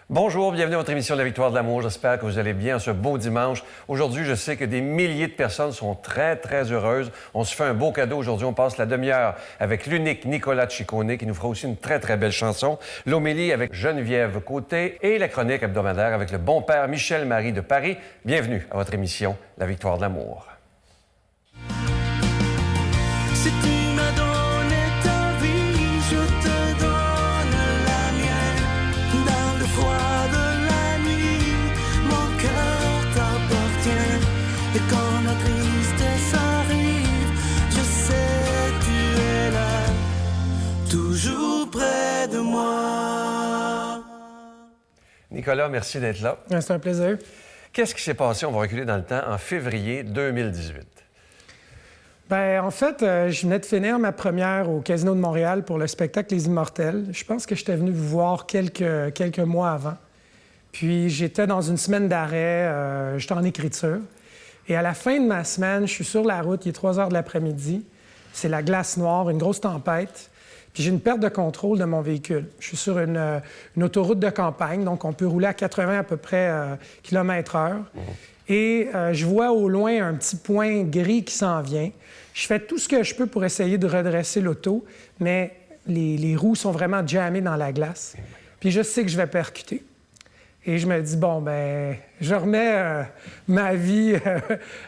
Bonjour, bienvenue à votre émission de la Victoire de l'amour. J'espère que vous allez bien ce beau dimanche. Aujourd'hui, je sais que des milliers de personnes sont très heureuses. On se fait un beau cadeau aujourd'hui. On passe la demi-heure avec l'unique Nicolas Ciccone qui nous fera aussi une très belle chanson. L'homélie avec Geneviève Côté et la chronique hebdomadaire avec le bon père Michel-Marie de Paris. Bienvenue à votre émission La Victoire de l'amour. Si tu m'as donné ta vie, je te donne la mienne. Dans le froid de la nuit, mon cœur t'appartient. Et quand la tristesse arrive, je sais tu es là, toujours près de moi. Nicolas, merci d'être là. C'est un plaisir. Qu'est-ce qui s'est passé, on va reculer dans le temps, en février 2018? Ben, en fait, je venais de finir ma première au Casino de Montréal pour le spectacle Les Immortels. Je pense que j'étais venu vous voir quelques mois avant. Puis j'étais dans une semaine d'arrêt, j'étais en écriture. Et à la fin de ma semaine, je suis sur la route, il est 3 heures de l'après-midi. C'est la glace noire, une grosse tempête. Puis j'ai une perte de contrôle de mon véhicule. Je suis sur une autoroute de campagne, donc on peut rouler à 80 à peu près km/h. Et je vois au loin un petit point gris qui s'en vient. Je fais tout ce que je peux pour essayer de redresser l'auto, mais les roues sont vraiment jammées dans la glace. Puis je sais que je vais percuter. Et je me dis, bon, ben, je remets ma vie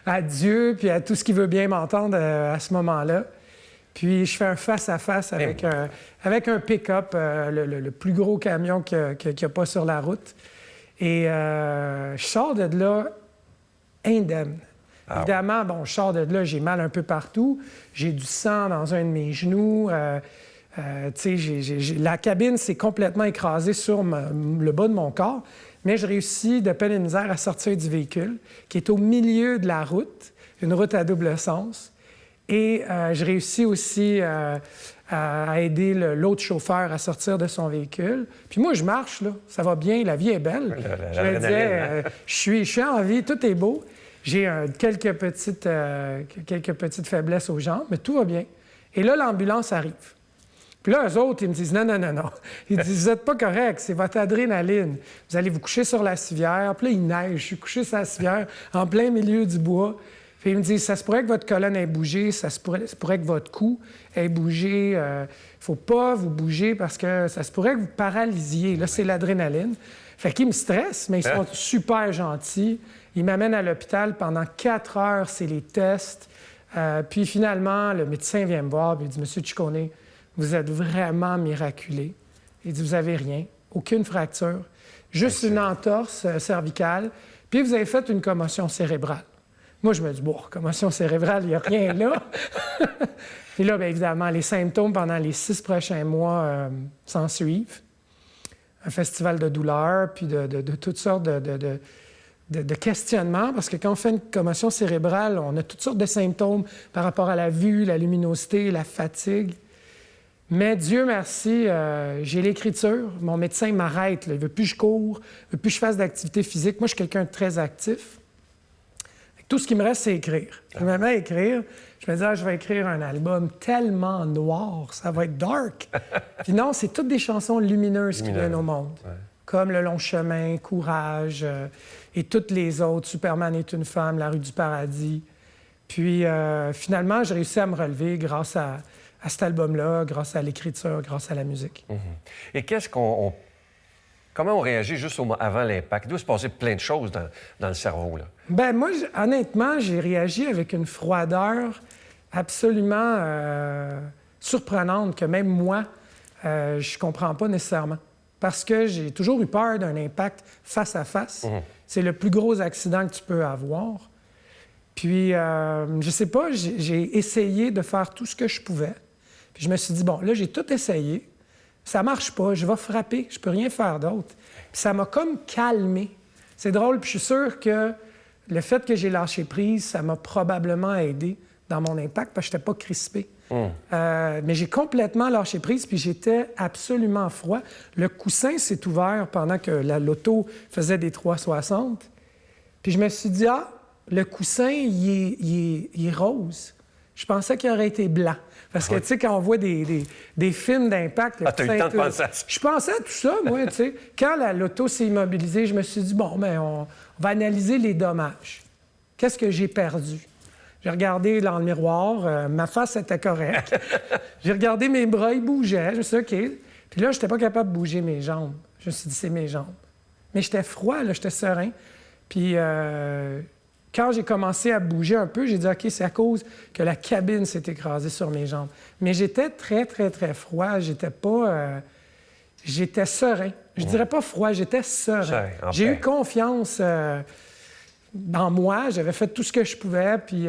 à Dieu, puis à tout ce qui veut bien m'entendre à ce moment-là. Puis je fais un face-à-face avec un pick-up, le plus gros camion qu'il n'y a pas sur la route. Et je sors de là indemne. Évidemment, bon, je sors de là, j'ai mal un peu partout. J'ai du sang dans un de mes genoux. La cabine s'est complètement écrasée sur le bas de mon corps. Mais je réussis de peine et de misère à sortir du véhicule, qui est au milieu de la route, une route à double sens. Et je réussis aussi à aider l'autre chauffeur à sortir de son véhicule. Puis moi, je marche, là. Ça va bien, la vie est belle. Je me disais, je suis en vie, tout est beau. J'ai quelques petites faiblesses aux jambes, mais tout va bien. Et là, l'ambulance arrive. Puis là, eux autres, ils me disent, non. Ils disent, vous n'êtes pas correct, c'est votre adrénaline. Vous allez vous coucher sur la civière. Puis là, il neige. Je suis couché sur la civière, en plein milieu du bois. Puis ils me disent, ça se pourrait que votre colonne ait bougé, ça se pourrait que votre cou ait bougé. Il ne faut pas vous bouger parce que ça se pourrait que vous paralysiez. Là, c'est l'adrénaline. Fait qu'ils me stressent, mais ils sont super gentils. Ils m'amènent à l'hôpital pendant 4 heures, c'est les tests. Puis finalement, le médecin vient me voir et il dit, Monsieur Ciccone, vous êtes vraiment miraculé. Il dit, vous n'avez rien, aucune fracture, juste une entorse cervicale, puis vous avez fait une commotion cérébrale. Moi, je me dis, bon, commotion cérébrale, il n'y a rien là. Puis là, bien évidemment, les symptômes pendant les 6 prochains mois s'en suivent. Un festival de douleurs, puis de toutes sortes de questionnements, parce que quand on fait une commotion cérébrale, on a toutes sortes de symptômes par rapport à la vue, la luminosité, la fatigue. Mais Dieu merci, j'ai l'écriture. Mon médecin m'arrête. Là. Il ne veut plus que je cours, il ne veut plus que je fasse d'activité physique. Moi, je suis quelqu'un de très actif. Tout ce qui me reste, c'est écrire. Je me mets à écrire. Je me dis, je vais écrire un album tellement noir, ça va être dark. Puis non, c'est toutes des chansons lumineuses qui viennent au monde. Ouais. Comme Le long chemin, Courage et toutes les autres. Superman est une femme, La rue du paradis. Puis finalement, j'ai réussi à me relever grâce à cet album-là, grâce à l'écriture, grâce à la musique. Et comment on réagit juste avant l'impact? Il doit se passer plein de choses dans le cerveau, là. Bien, moi, honnêtement, j'ai réagi avec une froideur absolument surprenante que même moi, je comprends pas nécessairement. Parce que j'ai toujours eu peur d'un impact face à face. C'est le plus gros accident que tu peux avoir. Puis, je sais pas, j'ai essayé de faire tout ce que je pouvais. Puis je me suis dit, bon, là, j'ai tout essayé. Ça marche pas, je vais frapper, je peux rien faire d'autre. Puis ça m'a comme calmé. C'est drôle, puis je suis sûr que le fait que j'ai lâché prise, ça m'a probablement aidé dans mon impact parce que je n'étais pas crispé. Mais j'ai complètement lâché prise, puis j'étais absolument froid. Le coussin s'est ouvert pendant que l'auto faisait des 360. Puis je me suis dit, le coussin, il est rose. je pensais qu'il aurait été blanc. Parce que, tu sais, quand on voit des films d'impact... Ah, t'as eu le temps de penser à ça. Je pensais à tout ça, moi, tu sais. Quand l'auto s'est immobilisée, je me suis dit, bon, ben, on va analyser les dommages. Qu'est-ce que j'ai perdu? J'ai regardé dans le miroir, ma face était correcte. J'ai regardé mes bras, ils bougeaient. Je me suis dit, OK. Puis là, je n'étais pas capable de bouger mes jambes. Je me suis dit, c'est mes jambes. Mais j'étais froid, là, j'étais serein. Puis quand j'ai commencé à bouger un peu, j'ai dit, OK, c'est à cause que la cabine s'est écrasée sur mes jambes. Mais j'étais très, très, très froid. J'étais pas... j'étais serein. Je dirais pas froid, j'étais serein. J'ai eu confiance en moi. J'avais fait tout ce que je pouvais. Puis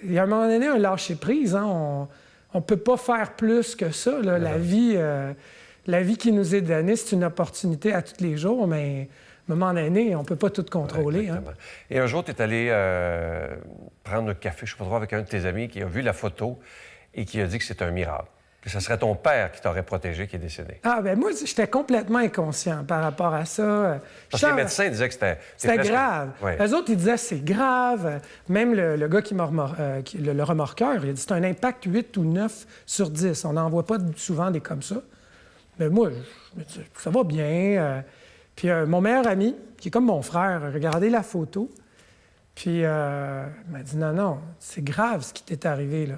il y a un moment donné, un lâcher-prise. Hein? On peut pas faire plus que ça. Là. La vie qui nous est donnée, c'est une opportunité à tous les jours, mais à un moment donné, on peut pas tout contrôler. Hein? Et un jour, tu es allé prendre un café, je ne sais pas trop, avec un de tes amis qui a vu la photo et qui a dit que c'est un miracle. Que ce serait ton père qui t'aurait protégé, qui est décédé. Ah, bien, moi, j'étais complètement inconscient par rapport à ça. Parce que les médecins disaient que c'était presque... grave. Ouais. Eux autres, ils disaient c'est grave. Même le gars le remorqueur, il a dit c'est un impact 8 ou 9 sur 10. On n'en voit pas souvent des comme ça. Mais moi, je me dis, ça va bien. Puis mon meilleur ami, qui est comme mon frère, a regardé la photo. Puis il m'a dit non, c'est grave ce qui t'est arrivé, là.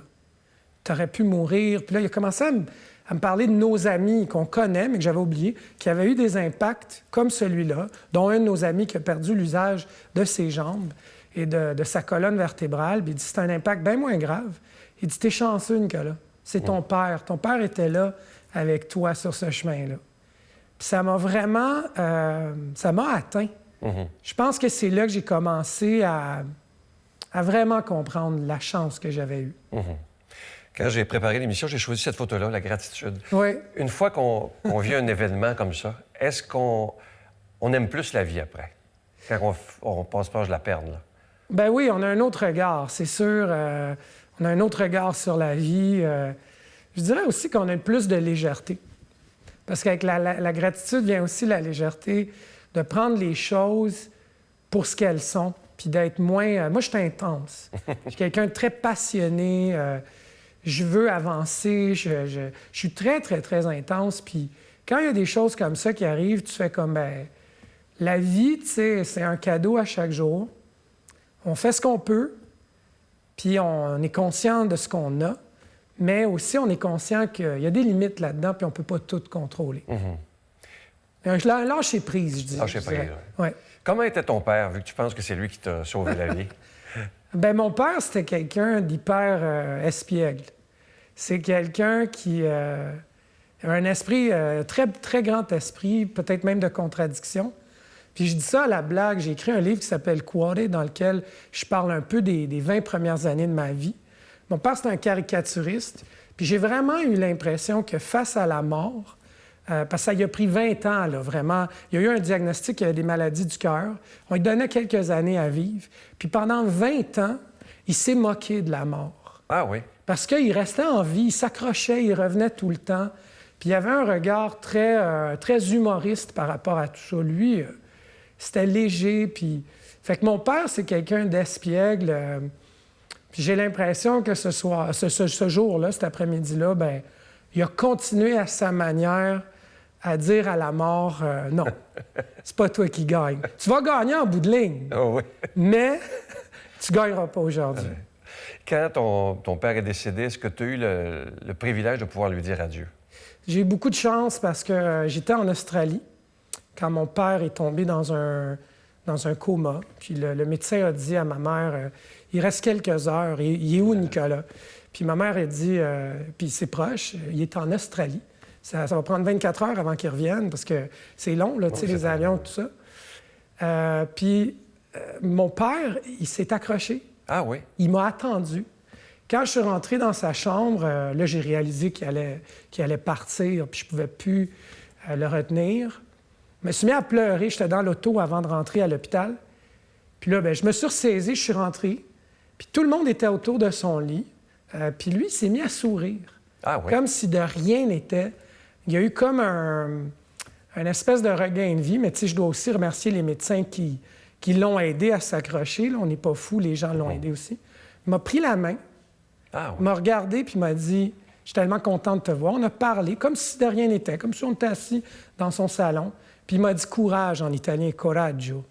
T'aurais pu mourir. Puis là, il a commencé à me parler de nos amis qu'on connaît, mais que j'avais oublié, qui avaient eu des impacts comme celui-là, dont un de nos amis qui a perdu l'usage de ses jambes et de sa colonne vertébrale. Puis il dit, c'est un impact bien moins grave. Il dit, t'es chanceux, Nicolas. C'est ton père. Ton père était là avec toi sur ce chemin-là. Puis ça m'a vraiment... ça m'a atteint. Je pense que c'est là que j'ai commencé à vraiment comprendre la chance que j'avais eue. Quand j'ai préparé l'émission, j'ai choisi cette photo-là, la gratitude. Oui. Une fois qu'on vit un événement comme ça, est-ce qu'on aime plus la vie après? Quand on passe proche de la perdre, là? Ben oui, on a un autre regard, c'est sûr. On a un autre regard sur la vie. Je dirais aussi qu'on a plus de légèreté. Parce qu'avec la gratitude vient aussi la légèreté de prendre les choses pour ce qu'elles sont, puis d'être moins... moi, je suis intense. Je suis quelqu'un de très passionné. Je veux avancer. Je suis très, très, très intense. Puis quand il y a des choses comme ça qui arrivent, tu fais comme, ben, la vie, tu sais, c'est un cadeau à chaque jour. On fait ce qu'on peut, puis on est conscient de ce qu'on a, mais aussi on est conscient qu'il y a des limites là-dedans, puis on ne peut pas tout contrôler. Un lâcher prise, je dirais. Lâcher prise, oui. Ouais. Comment était ton père, vu que tu penses que c'est lui qui t'a sauvé la vie? Bien, mon père, c'était quelqu'un d'hyper espiègle. C'est quelqu'un qui a un esprit, très, très grand esprit, peut-être même de contradiction. Puis je dis ça à la blague. J'ai écrit un livre qui s'appelle « Quoted » dans lequel je parle un peu des 20 premières années de ma vie. Mon père, c'est un caricaturiste. Puis j'ai vraiment eu l'impression que face à la mort, parce que ça lui a pris 20 ans, là, vraiment. Il y a eu un diagnostic qu'il avait des maladies du cœur. On lui donnait quelques années à vivre. Puis pendant 20 ans, il s'est moqué de la mort. Ah oui? Parce qu'il restait en vie, il s'accrochait, il revenait tout le temps. Puis il avait un regard très, très humoriste par rapport à tout ça. Lui, c'était léger. Puis... Fait que mon père, c'est quelqu'un d'espiègle. Puis j'ai l'impression que ce jour-là, cet après-midi-là, ben, il a continué à sa manière à dire à la mort, non, c'est pas toi qui gagne. Tu vas gagner en bout de ligne, oui. mais tu gagneras pas aujourd'hui. Quand ton père est décédé, est-ce que tu as eu le privilège de pouvoir lui dire adieu? J'ai eu beaucoup de chance parce que j'étais en Australie quand mon père est tombé dans un coma. Puis le médecin a dit à ma mère, il reste quelques heures. Il est où, Nicolas? Puis ma mère a dit, puis c'est proche, il est en Australie. Ça va prendre 24 heures avant qu'il revienne parce que c'est long, là, tu sais, les avions, tout ça. Puis mon père, il s'est accroché. Ah oui? Il m'a attendu. Quand je suis rentré dans sa chambre, là, j'ai réalisé qu'il allait partir, puis je ne pouvais plus le retenir. Je me suis mis à pleurer. J'étais dans l'auto avant de rentrer à l'hôpital. Puis là, bien, je me suis ressaisi, je suis rentré. Puis tout le monde était autour de son lit. Puis lui, il s'est mis à sourire. Ah oui? Comme si de rien n'était. Il y a eu comme un espèce de regain de vie. Mais tu sais, je dois aussi remercier les médecins qui l'ont aidé à s'accrocher. Là, on n'est pas fous, les gens l'ont aidé aussi. Il m'a pris la main, Ah, il oui. m'a regardé, puis il m'a dit « Je suis tellement content de te voir. » On a parlé comme si de rien n'était, comme si on était assis dans son salon. Puis il m'a dit « Courage » en italien, « coraggio ».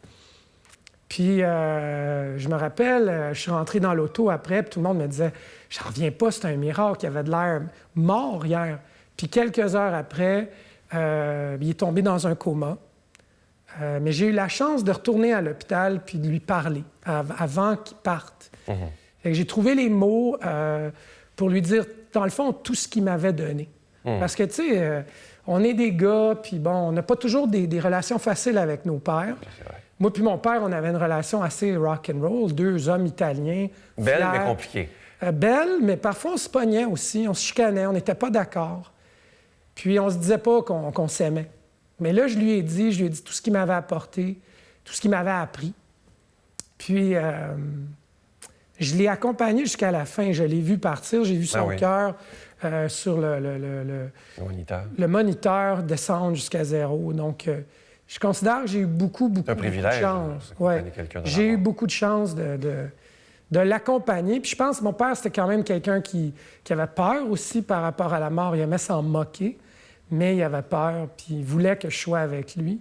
Puis je me rappelle, je suis rentré dans l'auto après, puis tout le monde me disait « J'en reviens pas, c'est un miracle, il avait de l'air mort hier. » Puis quelques heures après, il est tombé dans un coma. Mais j'ai eu la chance de retourner à l'hôpital puis de lui parler avant qu'il parte. Fait que j'ai trouvé les mots pour lui dire, dans le fond, tout ce qu'il m'avait donné. Parce que, tu sais, on est des gars, puis bon, on n'a pas toujours des relations faciles avec nos pères. C'est vrai. Moi puis mon père, on avait une relation assez rock and roll, deux hommes italiens. Belle, fiers. mais compliquée. Belle, mais parfois on se pognait aussi, on se chicanait, on n'était pas d'accord. Puis on se disait pas qu'on s'aimait. Mais là, je lui ai dit tout ce qu'il m'avait apporté, tout ce qu'il m'avait appris. Puis je l'ai accompagné jusqu'à la fin. Je l'ai vu partir, j'ai vu son oui. cœur sur Le moniteur. le moniteur descendre jusqu'à zéro. Donc, je considère que j'ai eu beaucoup C'est un privilège, de chance. d'accompagner Ouais. quelqu'un dans la J'ai eu mort. beaucoup de chance de l'accompagner. Puis je pense que mon père, c'était quand même quelqu'un qui avait peur aussi par rapport à la mort. Il aimait s'en moquer, mais il avait peur, puis il voulait que je sois avec lui.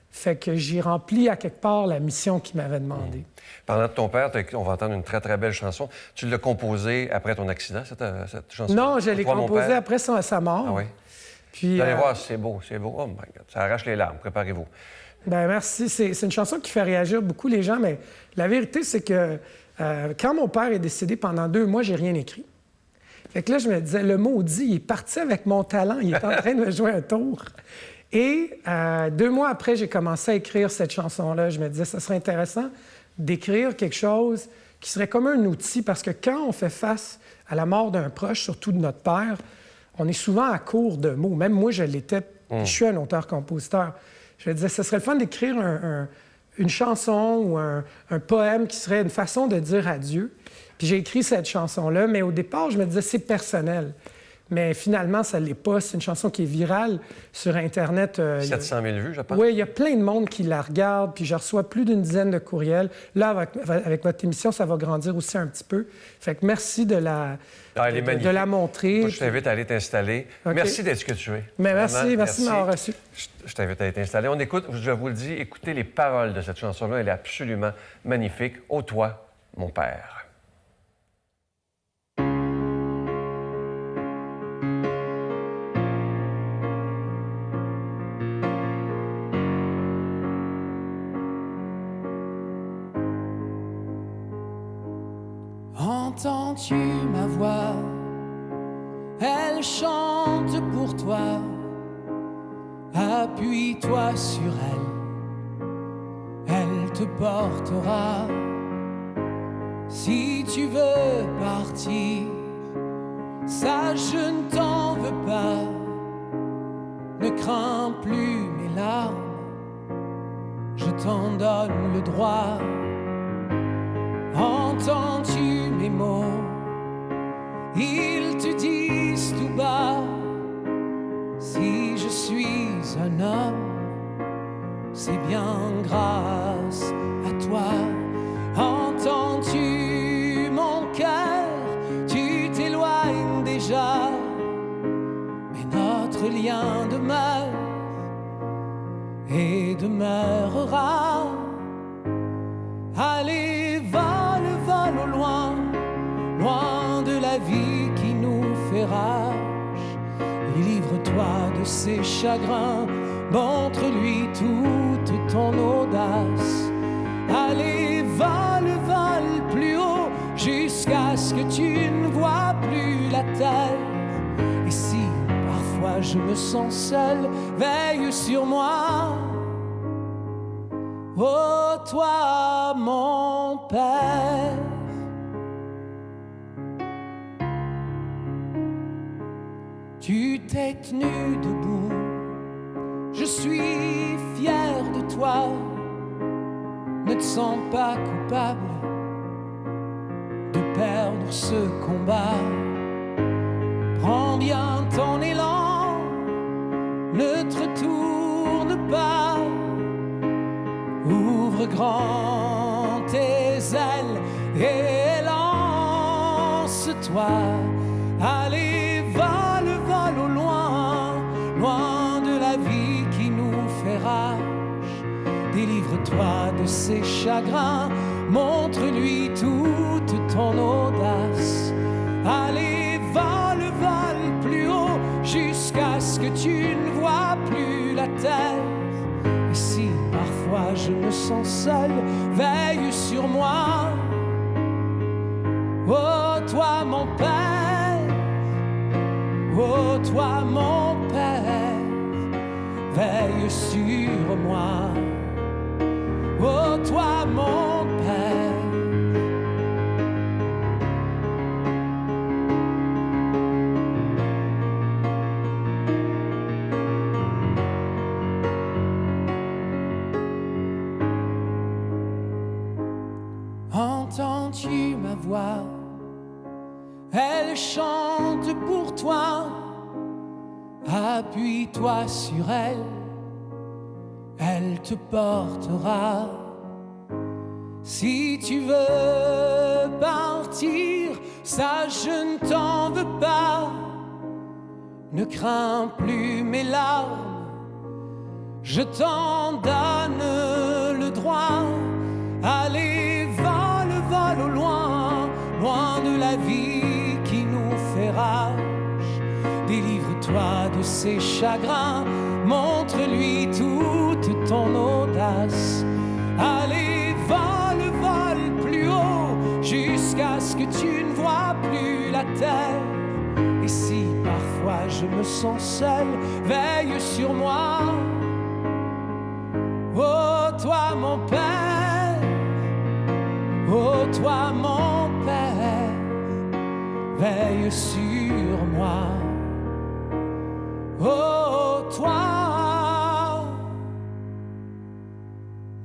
Fait que j'ai rempli à quelque part la mission qu'il m'avait demandé. Parlant de ton père, on va entendre une très, très belle chanson. Tu l'as composée après ton accident, cette chanson? Non, je l'ai Toi, mon composée père? après sa mort. Ah oui? Puis, Vous allez voir, c'est beau, c'est beau. Oh my God, ça arrache les larmes, préparez-vous. ben merci. C'est une chanson qui fait réagir beaucoup les gens, mais la vérité, c'est que quand mon père est décédé, pendant 2 mois, j'ai rien écrit. Fait que là, je me disais, le maudit, il est parti avec mon talent, il est en train de me jouer un tour. Et 2 mois après, j'ai commencé à écrire cette chanson-là. Je me disais, ça serait intéressant d'écrire quelque chose qui serait comme un outil, parce que quand on fait face à la mort d'un proche, surtout de notre père, on est souvent à court de mots. Même moi, je l'étais. Je suis un auteur-compositeur. Je me disais, ce serait le fun d'écrire une chanson ou un poème qui serait une façon de dire adieu. Puis j'ai écrit cette chanson-là, mais au départ, je me disais, c'est personnel. Mais finalement, ça ne l'est pas. C'est une chanson qui est virale sur Internet. 700 000 vues, je pense. Oui, il y a plein de monde qui la regarde, puis je reçois plus d'une dizaine de courriels. Là, avec votre émission, ça va grandir aussi un petit peu. Fait que merci de la, Elle est de magnifique. la montrer. Moi, je t'invite à aller t'installer. OK. Merci d'être ce que tu es. Mais Vraiment, merci de m'avoir reçu. Je t'invite à aller t'installer. On écoute, je vous le dis, écoutez les paroles de cette chanson-là. Elle est absolument magnifique. Ô toi, mon père. Entends-tu ma voix? Elle chante pour toi. Appuie-toi sur elle. Elle te portera. Si tu veux partir, sache, je ne t'en veux pas. Ne crains plus mes larmes. Je t'en donne le droit. Entends-tu mes mots? Ils te disent tout bas. Si je suis un homme, c'est bien grâce à toi. Entends-tu mon cœur? Tu t'éloignes déjà, mais notre lien demeure et demeurera. Allez, vole, vole au loin, loin de la vie qui nous fait rage. Et livre-toi de ses chagrins, montre-lui toute ton audace. Allez, vole, vole plus haut, jusqu'à ce que tu ne vois plus la terre. Et si parfois je me sens seul, veille sur moi. Ô toi, mon père. Tu t'es tenu debout, je suis fier de toi. Ne te sens pas coupable de perdre ce combat. Prends bien ton élan, ne te retourne pas. Ouvre grand tes ailes et lance. toi. Allez, vole au loin, loin de la vie qui nous fait rage. Délivre-toi de ses chagrins, montre-lui toute ton audace. Allez, vole plus haut, jusqu'à ce que tu ne vois plus la terre. Et si parfois je me sens seul, veille sur moi. Oh, toi mon Père, oh, toi mon Père, veille sur moi. Oh, toi mon Père. Entends-tu ma voix? Elle chante pour toi. Appuie-toi sur elle, elle te portera. Si tu veux partir, sache je ne t'en veux pas. Ne crains plus mes larmes, je t'en donne le droit. Allez, vole au loin, loin de la vie qui nous fait rage. Délivre-toi de ses chagrins, montre-lui toute ton audace. Allez, vole plus haut, jusqu'à ce que tu ne vois plus la terre. Et si parfois je me sens seul, veille sur moi. Oh, toi mon Père, oh, toi mon Père, veille sur moi. Oh, toi,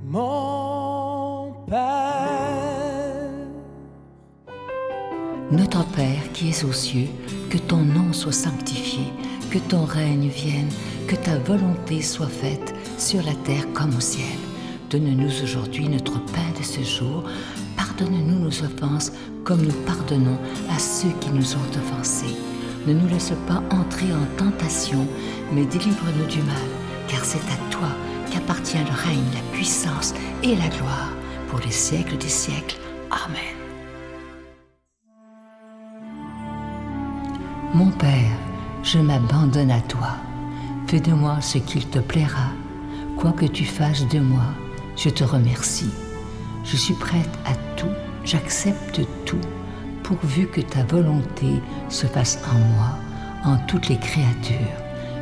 mon Père. Notre Père qui es aux cieux, que ton nom soit sanctifié, que ton règne vienne, que ta volonté soit faite sur la terre comme au ciel. Donne-nous aujourd'hui notre pain de ce jour. Pardonne-nous nos offenses comme nous pardonnons à ceux qui nous ont offensés. Ne nous laisse pas entrer en tentation, mais délivre-nous du mal, car c'est à toi qu'appartient le règne, la puissance et la gloire pour les siècles des siècles. Amen. Mon Père, je m'abandonne à toi. Fais de moi ce qu'il te plaira. Quoi que tu fasses de moi, je te remercie. Je suis prête à tout, j'accepte tout, pourvu que ta volonté se fasse en moi, en toutes les créatures.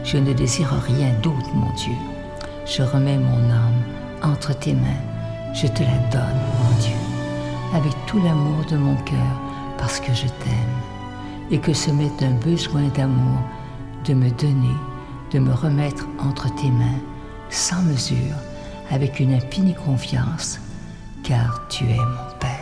Je ne désire rien d'autre, mon Dieu. Je remets mon âme entre tes mains. Je te la donne, mon Dieu, avec tout l'amour de mon cœur, parce que je t'aime, et que ce m'est un besoin d'amour de me donner, de me remettre entre tes mains, sans mesure, avec une infinie confiance, car tu es mon Père.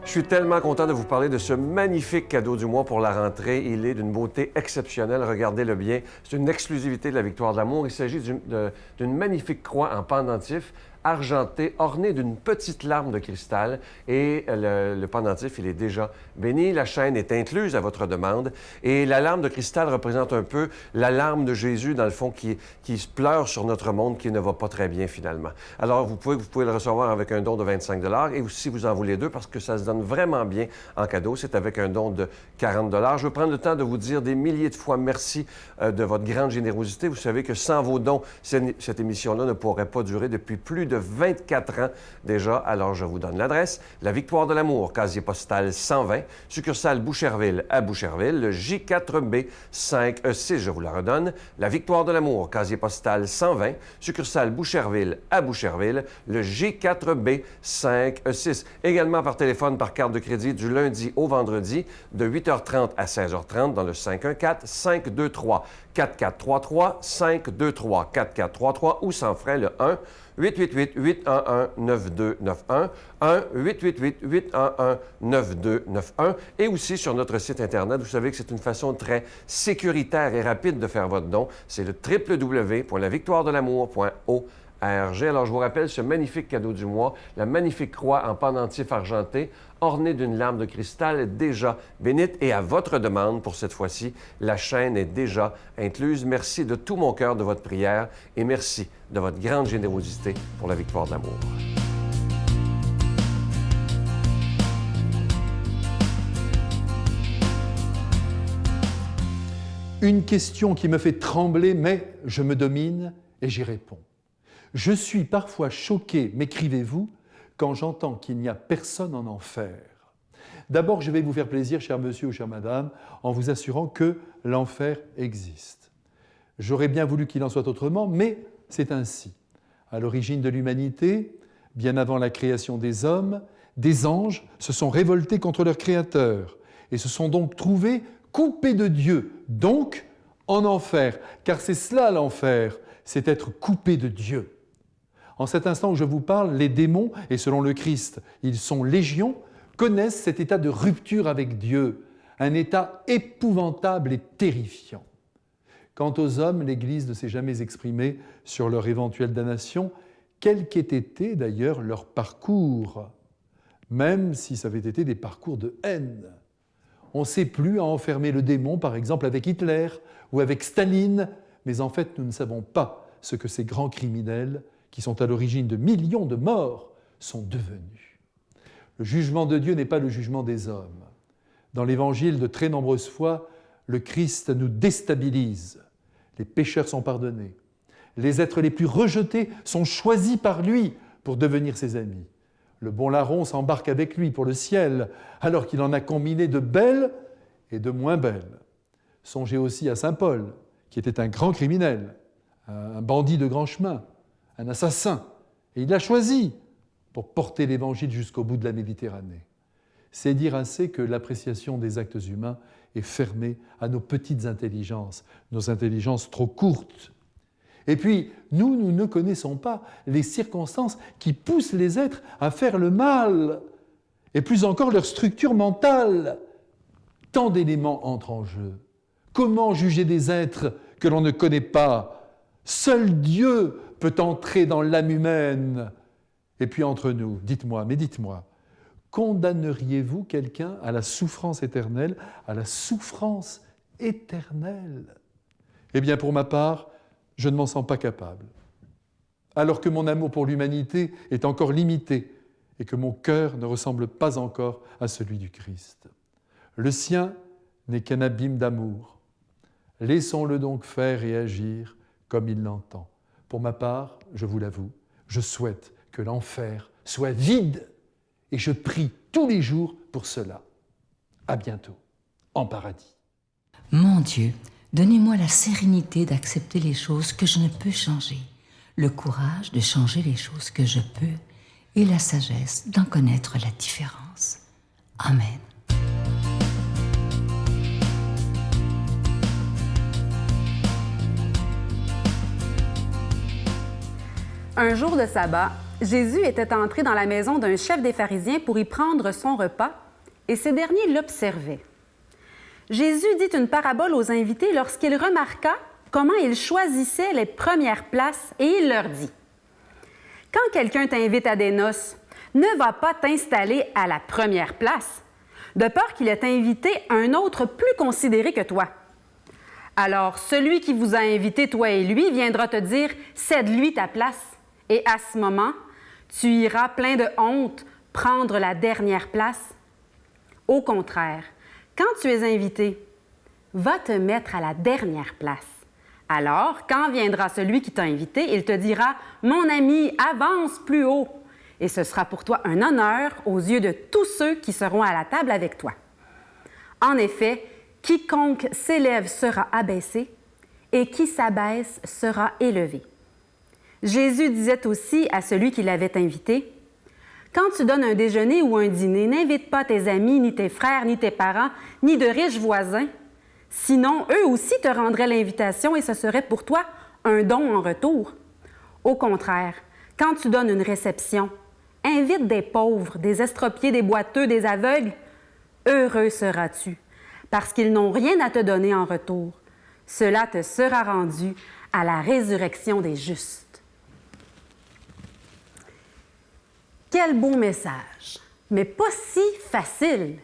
Je suis tellement content de vous parler de ce magnifique cadeau du mois pour la rentrée. Il est d'une beauté exceptionnelle. Regardez-le bien. C'est une exclusivité de la Victoire de l'amour. Il s'agit d'une magnifique croix en pendentif argenté, orné d'une petite larme de cristal. Et le pendentif, il est déjà béni. La chaîne est incluse à votre demande. Et la larme de cristal représente un peu la larme de Jésus, dans le fond, qui pleure sur notre monde, qui ne va pas très bien, finalement. Alors, vous pouvez le recevoir avec un don de 25 $ et si vous en voulez deux, parce que ça se donne vraiment bien en cadeau, c'est avec un don de 40 $. Je veux prendre le temps de vous dire des milliers de fois merci de votre grande générosité. Vous savez que sans vos dons, cette émission-là ne pourrait pas durer depuis plus de 24 ans déjà. Alors, je vous donne l'adresse. La Victoire de l'amour, casier postal 120, succursale Boucherville à Boucherville, le J4B 5E6, je vous la redonne. La Victoire de l'amour, casier postal 120, succursale Boucherville à Boucherville, le J4B 5E6. Également par téléphone, par carte de crédit du lundi au vendredi, de 8h30 à 16h30 dans le 514-523-4433, 523-4433 ou sans frais le 1-888-811-9291, 1-888-811-9291 et aussi sur notre site Internet. Vous savez que c'est une façon très sécuritaire et rapide de faire votre don. C'est le www.lavictoiredelamour.org. ARG. Alors, je vous rappelle ce magnifique cadeau du mois, la magnifique croix en pendentif argenté, ornée d'une lame de cristal déjà bénite. Et à votre demande, pour cette fois-ci, la chaîne est déjà incluse. Merci de tout mon cœur de votre prière et merci de votre grande générosité pour la victoire de l'amour. Une question qui me fait trembler, mais je me domine et j'y réponds. Je suis parfois choqué, m'écrivez-vous, quand j'entends qu'il n'y a personne en enfer. D'abord, je vais vous faire plaisir, cher monsieur ou chère madame, en vous assurant que l'enfer existe. J'aurais bien voulu qu'il en soit autrement, mais c'est ainsi. À l'origine de l'humanité, bien avant la création des hommes, des anges se sont révoltés contre leur Créateur et se sont donc trouvés coupés de Dieu, donc en enfer, car c'est cela l'enfer, c'est être coupé de Dieu. En cet instant où je vous parle, les démons, et selon le Christ, ils sont légions, connaissent cet état de rupture avec Dieu, un état épouvantable et terrifiant. Quant aux hommes, l'Église ne s'est jamais exprimée sur leur éventuelle damnation, quel qu'ait été d'ailleurs leur parcours, même si ça avait été des parcours de haine. On ne sait plus à enfermer le démon, par exemple, avec Hitler ou avec Staline, mais en fait, nous ne savons pas ce que ces grands criminels, qui sont à l'origine de millions de morts, sont devenus. Le jugement de Dieu n'est pas le jugement des hommes. Dans l'Évangile, de très nombreuses fois, le Christ nous déstabilise. Les pécheurs sont pardonnés. Les êtres les plus rejetés sont choisis par lui pour devenir ses amis. Le bon larron s'embarque avec lui pour le ciel, alors qu'il en a combiné de belles et de moins belles. Songez aussi à saint Paul, qui était un grand criminel, un bandit de grand chemin, un assassin, et il l'a choisi pour porter l'Évangile jusqu'au bout de la Méditerranée. C'est dire assez que l'appréciation des actes humains est fermée à nos petites intelligences, nos intelligences trop courtes. Et puis, nous ne connaissons pas les circonstances qui poussent les êtres à faire le mal, et plus encore leur structure mentale. Tant d'éléments entrent en jeu. Comment juger des êtres que l'on ne connaît pas? Seul Dieu peut entrer dans l'âme humaine. Et puis entre nous, dites-moi, condamneriez-vous quelqu'un à la souffrance éternelle, à la souffrance éternelle? Eh bien, pour ma part, je ne m'en sens pas capable. Alors que mon amour pour l'humanité est encore limité et que mon cœur ne ressemble pas encore à celui du Christ. Le sien n'est qu'un abîme d'amour. Laissons-le donc faire et agir comme il l'entend. Pour ma part, je vous l'avoue, je souhaite que l'enfer soit vide et je prie tous les jours pour cela. À bientôt, en paradis. Mon Dieu, donnez-moi la sérénité d'accepter les choses que je ne peux changer, le courage de changer les choses que je peux et la sagesse d'en connaître la différence. Amen. Un jour de sabbat, Jésus était entré dans la maison d'un chef des pharisiens pour y prendre son repas, et ces derniers l'observaient. Jésus dit une parabole aux invités lorsqu'il remarqua comment ils choisissaient les premières places, et il leur dit: « Quand quelqu'un t'invite à des noces, ne va pas t'installer à la première place, de peur qu'il ait invité un autre plus considéré que toi. Alors, celui qui vous a invité, toi et lui, viendra te dire « Cède-lui ta place ». Et à ce moment, tu iras plein de honte prendre la dernière place. Au contraire, quand tu es invité, va te mettre à la dernière place. Alors, quand viendra celui qui t'a invité, il te dira « Mon ami, avance plus haut ». Et ce sera pour toi un honneur aux yeux de tous ceux qui seront à la table avec toi. En effet, quiconque s'élève sera abaissé, et qui s'abaisse sera élevé. Jésus disait aussi à celui qui l'avait invité: « Quand tu donnes un déjeuner ou un dîner, n'invite pas tes amis, ni tes frères, ni tes parents, ni de riches voisins. Sinon, eux aussi te rendraient l'invitation et ce serait pour toi un don en retour. Au contraire, quand tu donnes une réception, invite des pauvres, des estropiés, des boiteux, des aveugles. Heureux seras-tu, parce qu'ils n'ont rien à te donner en retour. Cela te sera rendu à la résurrection des justes. » Quel beau message, mais pas si facile.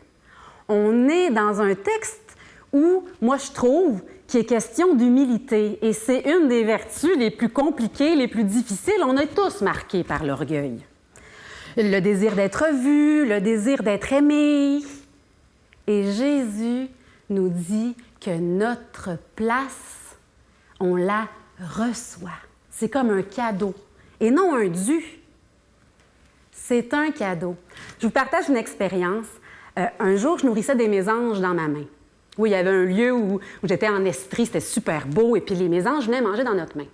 On est dans un texte où, moi je trouve, qu'il est question d'humilité. Et c'est une des vertus les plus compliquées, les plus difficiles. On est tous marqués par l'orgueil. Le désir d'être vu, le désir d'être aimé. Et Jésus nous dit que notre place, on la reçoit. C'est comme un cadeau et non un dû. C'est un cadeau. Je vous partage une expérience. Un jour, je nourrissais des mésanges dans ma main. Oui, il y avait un lieu où j'étais en estrie, c'était super beau, et puis les mésanges venaient manger dans notre main.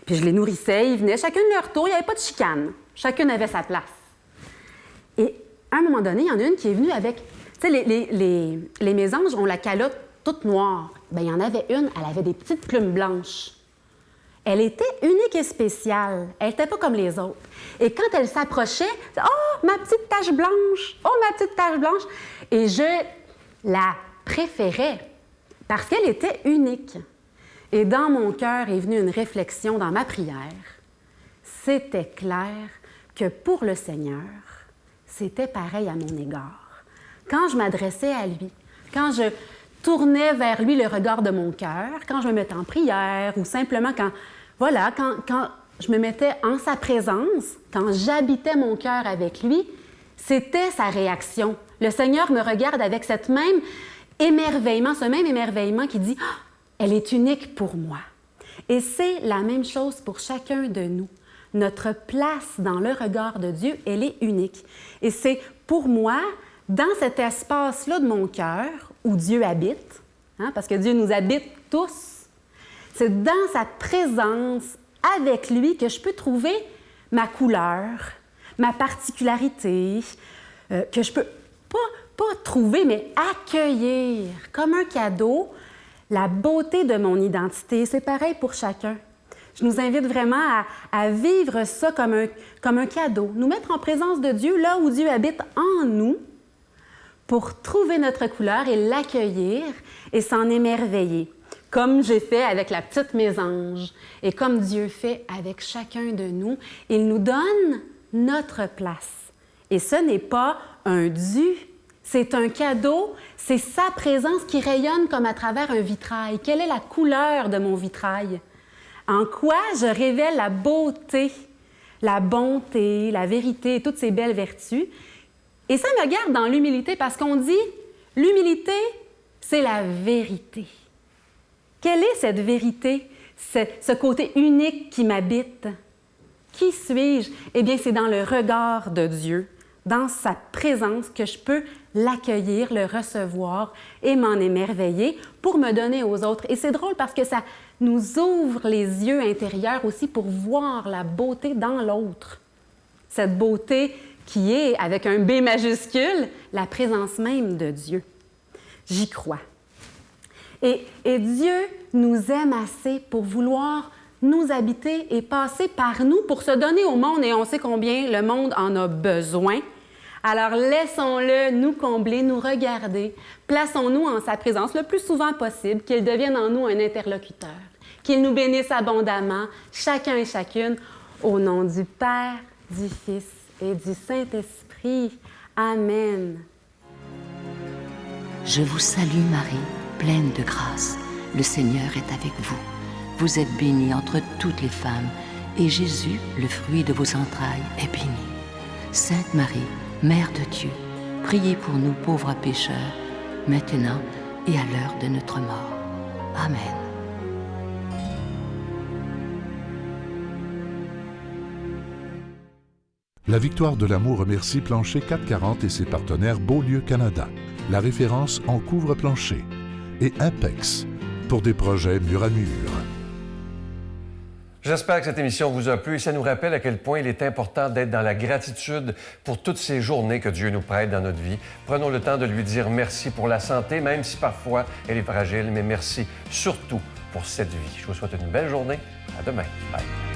Puis je les nourrissais, ils venaient chacun de leur tour, il n'y avait pas de chicane. Chacune avait sa place. Et à un moment donné, il y en a une qui est venue avec... Tu sais, les mésanges ont la calotte toute noire. Bien, il y en avait une, elle avait des petites plumes blanches. Elle était unique et spéciale. Elle n'était pas comme les autres. Et quand elle s'approchait, « Oh, ma petite tache blanche! Oh, ma petite tache blanche! » Et je la préférais parce qu'elle était unique. Et dans mon cœur est venue une réflexion dans ma prière. C'était clair que pour le Seigneur, c'était pareil à mon égard. Quand je m'adressais à lui, quand je tournais vers lui le regard de mon cœur, quand je me mettais en prière ou simplement quand je me mettais en sa présence, quand j'habitais mon cœur avec lui, c'était sa réaction. Le Seigneur me regarde avec ce même émerveillement qui dit « Ah, elle est unique pour moi ». Et c'est la même chose pour chacun de nous. Notre place dans le regard de Dieu, elle est unique. Et c'est pour moi, dans cet espace-là de mon cœur, où Dieu habite, parce que Dieu nous habite tous, c'est dans sa présence, avec lui, que je peux trouver ma couleur, ma particularité, que je peux pas trouver, mais accueillir comme un cadeau la beauté de mon identité. C'est pareil pour chacun. Je nous invite vraiment à vivre ça comme un cadeau, nous mettre en présence de Dieu, là où Dieu habite en nous, pour trouver notre couleur et l'accueillir et s'en émerveiller, comme j'ai fait avec la petite mésange et comme Dieu fait avec chacun de nous. Il nous donne notre place. Et ce n'est pas un dû, c'est un cadeau, c'est sa présence qui rayonne comme à travers un vitrail. Quelle est la couleur de mon vitrail? En quoi je révèle la beauté, la bonté, la vérité et toutes ces belles vertus? Et ça me garde dans l'humilité parce qu'on dit, l'humilité, c'est la vérité. Quelle est cette vérité, ce côté unique qui m'habite? Qui suis-je? Eh bien, c'est dans le regard de Dieu, dans sa présence, que je peux l'accueillir, le recevoir et m'en émerveiller pour me donner aux autres. Et c'est drôle parce que ça nous ouvre les yeux intérieurs aussi pour voir la beauté dans l'autre. Cette beauté qui est, avec un B majuscule, la présence même de Dieu. J'y crois. Et Dieu nous aime assez pour vouloir nous habiter et passer par nous pour se donner au monde, et on sait combien le monde en a besoin. Alors laissons-le nous combler, nous regarder, plaçons-nous en sa présence le plus souvent possible, qu'il devienne en nous un interlocuteur, qu'il nous bénisse abondamment, chacun et chacune, au nom du Père, du Fils et du Saint-Esprit. Amen. Je vous salue Marie, pleine de grâce. Le Seigneur est avec vous. Vous êtes bénie entre toutes les femmes, et Jésus, le fruit de vos entrailles, est béni. Sainte Marie, Mère de Dieu, priez pour nous pauvres pécheurs, maintenant et à l'heure de notre mort. Amen. La Victoire de l'amour remercie Plancher 440 et ses partenaires Beaulieu Canada, la référence en couvre-plancher, et Impex, pour des projets mur à mur. J'espère que cette émission vous a plu et ça nous rappelle à quel point il est important d'être dans la gratitude pour toutes ces journées que Dieu nous prête dans notre vie. Prenons le temps de lui dire merci pour la santé, même si parfois elle est fragile, mais merci surtout pour cette vie. Je vous souhaite une belle journée. À demain. Bye.